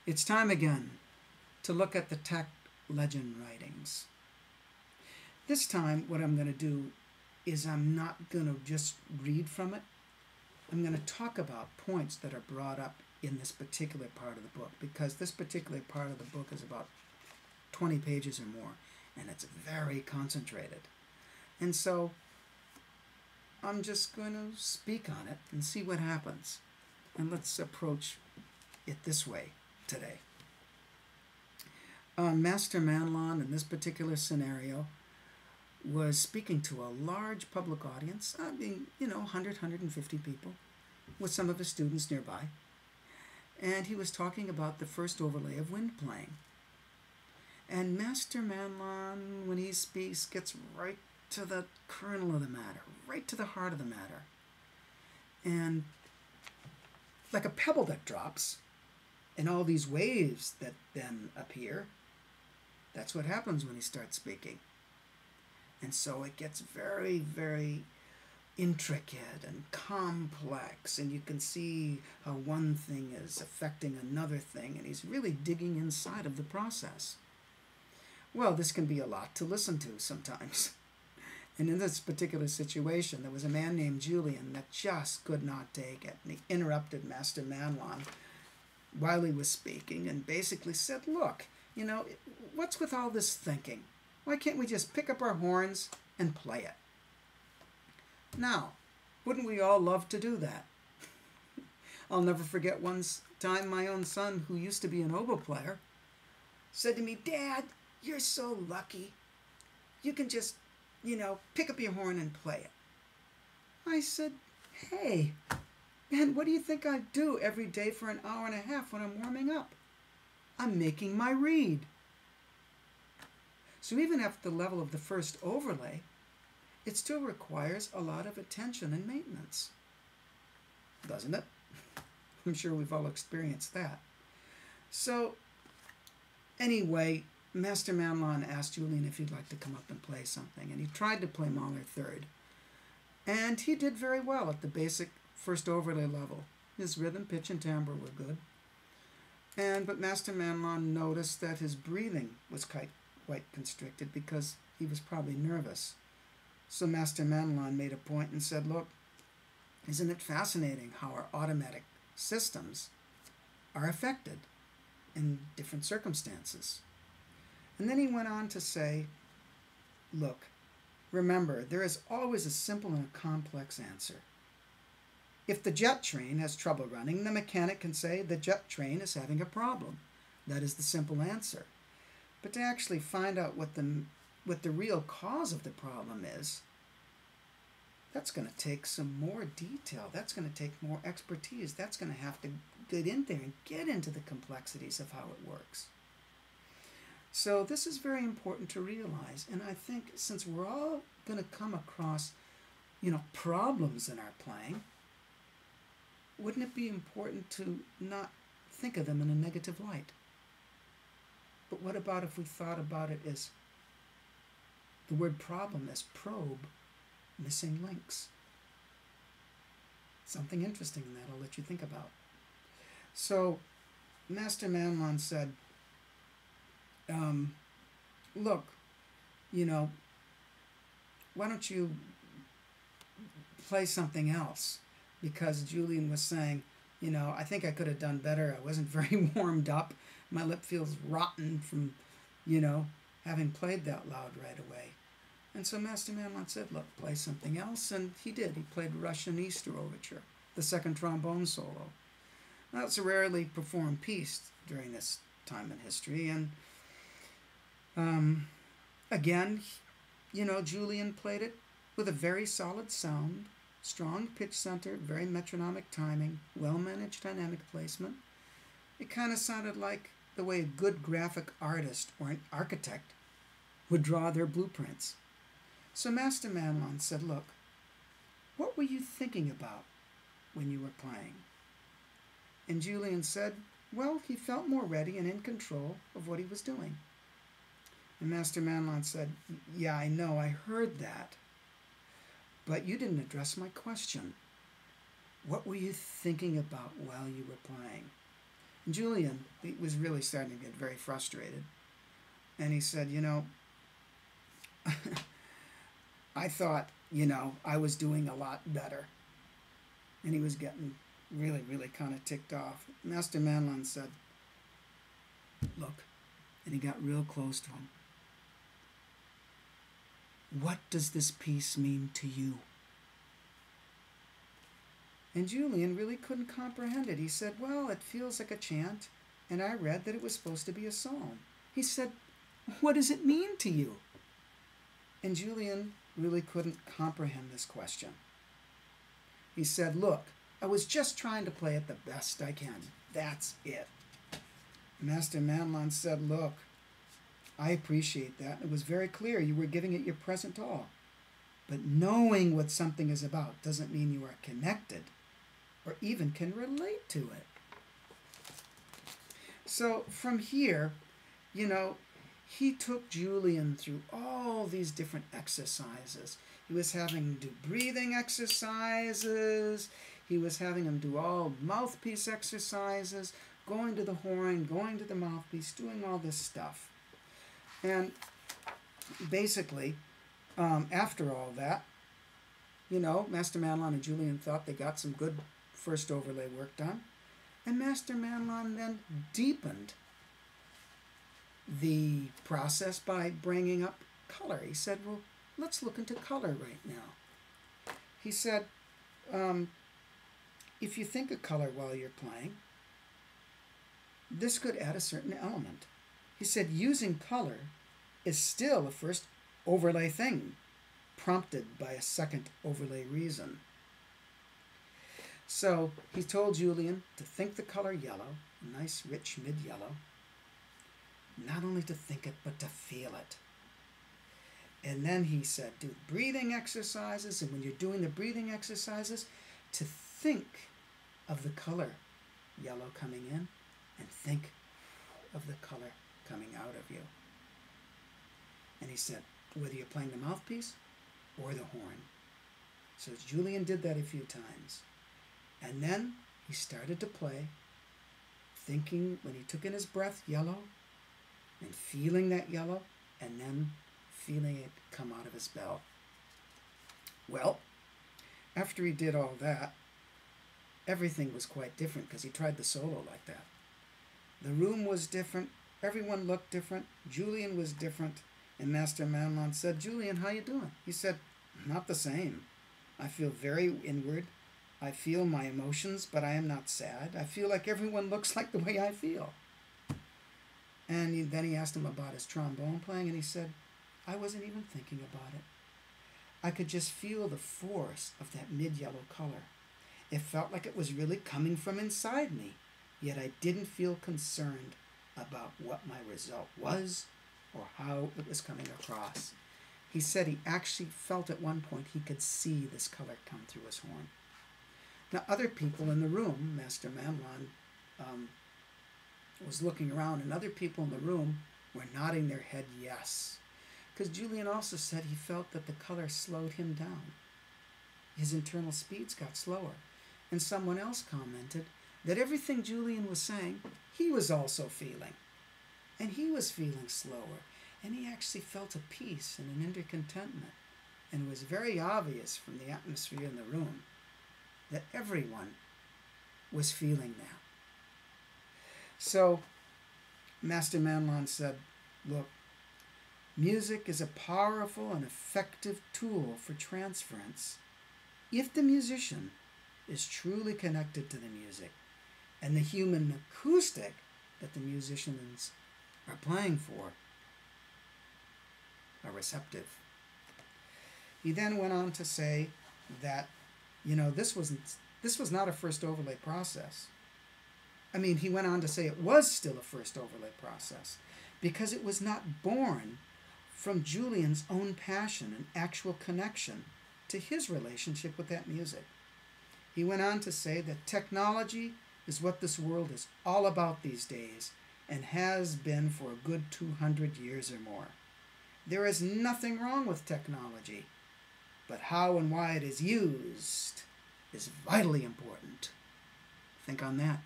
It's time again to look at the TAC legend writings. This time, what I'm going to do is I'm not going to just read from it. I'm going to talk about points that are brought up in this particular part of the book, because this particular part of the book is about 20 pages or more, and it's very concentrated. And so I'm just going to speak on it and see what happens. And let's approach it this way today. Master Manlon, in this particular scenario, was speaking to a large public audience, 100, 150 people, with some of his students nearby. And he was talking about the first overlay of wind playing. And Master Manlon, when he speaks, gets right to the kernel of the matter, right to the heart of the matter. And like a pebble that drops, and all these waves that then appear, that's what happens when he starts speaking. And so it gets very, very intricate and complex, and you can see how one thing is affecting another thing, and he's really digging inside of the process. Well, this can be a lot to listen to sometimes. And in this particular situation, there was a man named Julian that just could not take it, and he interrupted Master Manlon while he was speaking and basically said, look, what's with all this thinking? Why can't we just pick up our horns and play it? Now, wouldn't we all love to do that? I'll never forget one time my own son, who used to be an oboe player, said to me, Dad, you're so lucky. You can just, pick up your horn and play it. I said, hey, man, what do you think I do every day for an hour and a half when I'm warming up? I'm making my reed. So even at the level of the first overlay, it still requires a lot of attention and maintenance, doesn't it? I'm sure we've all experienced that. So anyway, Master Manlon asked Julian if he'd like to come up and play something, and he tried to play Mahler third. And he did very well at the basic first overlay level. His rhythm, pitch, and timbre were good. But Master Manlon noticed that his breathing was quite constricted because he was probably nervous. So Master Manlon made a point and said, look, isn't it fascinating how our automatic systems are affected in different circumstances? And then he went on to say, look, remember, there is always a simple and a complex answer. If the jet train has trouble running, the mechanic can say the jet train is having a problem. That is the simple answer. But to actually find out what the real cause of the problem is, that's going to take some more detail. That's going to take more expertise. That's going to have to get in there and get into the complexities of how it works. So this is very important to realize. And I think since we're all going to come across, problems in our playing, wouldn't it be important to not think of them in a negative light? But what about if we thought about it as the word problem as probe, missing links? Something interesting in that I'll let you think about. So Master Manlon said, look, why don't you play something else? Because Julian was saying, I think I could have done better. I wasn't very warmed up. My lip feels rotten from, having played that loud right away. And so Master Manlon said, look, play something else. And he did. He played Russian Easter Overture, the second trombone solo. Now, it's a rarely performed piece during this time in history. And again, Julian played it with a very solid sound, strong pitch center, very metronomic timing, well-managed dynamic placement. It kind of sounded like the way a good graphic artist or an architect would draw their blueprints. So Master Manlon said, look, what were you thinking about when you were playing? And Julian said, well, he felt more ready and in control of what he was doing. And Master Manlon said, yeah, I know, I heard that. But you didn't address my question. What were you thinking about while you were playing? And Julian, he was really starting to get very frustrated. And he said, you know, I thought, you know, I was doing a lot better. And he was getting really, really kind of ticked off. Master Manlon said, look, and he got real close to him. What does this piece mean to you? And Julian really couldn't comprehend it. He said, well, it feels like a chant, and I read that it was supposed to be a psalm. He said, what does it mean to you? And Julian really couldn't comprehend this question. He said, look, I was just trying to play it the best I can. That's it. Master Manlon said, look, I appreciate that. It was very clear you were giving it your present all. But knowing what something is about doesn't mean you are connected or even can relate to it. So from here, you know, he took Julian through all these different exercises. He was having him do breathing exercises. He was having him do all mouthpiece exercises, going to the horn, going to the mouthpiece, doing all this stuff. And basically, after all that, you know, Master Manlon and Julian thought they got some good first overlay work done. And Master Manlon then deepened the process by bringing up color. He said, well, let's look into color right now. He said, if you think of color while you're playing, this could add a certain element. He said, using color is still a first overlay thing, prompted by a second overlay reason. So he told Julian to think the color yellow, a nice rich mid-yellow, not only to think it, but to feel it. And then he said, do breathing exercises, and when you're doing the breathing exercises, to think of the color yellow coming in, and think of the color coming out of you. And he said, whether you're playing the mouthpiece or the horn. So Julian did that a few times. And then he started to play, thinking when he took in his breath, yellow, and feeling that yellow, and then feeling it come out of his bell. Well, after he did all that, everything was quite different because he tried the solo like that. The room was different. Everyone looked different. Julian was different. And Master Manlon said, Julian, how you doing? He said, not the same. I feel very inward. I feel my emotions, but I am not sad. I feel like everyone looks like the way I feel. And then he asked him about his trombone playing, and he said, I wasn't even thinking about it. I could just feel the force of that mid-yellow color. It felt like it was really coming from inside me, yet I didn't feel concerned about what my result was or how it was coming across. He said he actually felt at one point he could see this color come through his horn. Now, other people in the room, Master Manlon was looking around, and other people in the room were nodding their head yes. Because Julian also said he felt that the color slowed him down. His internal speeds got slower. And someone else commented that everything Julian was saying, he was also feeling. And he was feeling slower. And he actually felt a peace and an inner contentment. And it was very obvious from the atmosphere in the room that everyone was feeling that. So Master Manlon said, look, music is a powerful and effective tool for transference if the musician is truly connected to the music and the human acoustic that the musicians are playing for are receptive. He then went on to say that, you know, this was not a first overlay process. I mean, he went on to say it was still a first overlay process because it was not born from Julian's own passion and actual connection to his relationship with that music. He went on to say that technology is what this world is all about these days and has been for a good 200 years or more. There is nothing wrong with technology, but how and why it is used is vitally important. Think on that.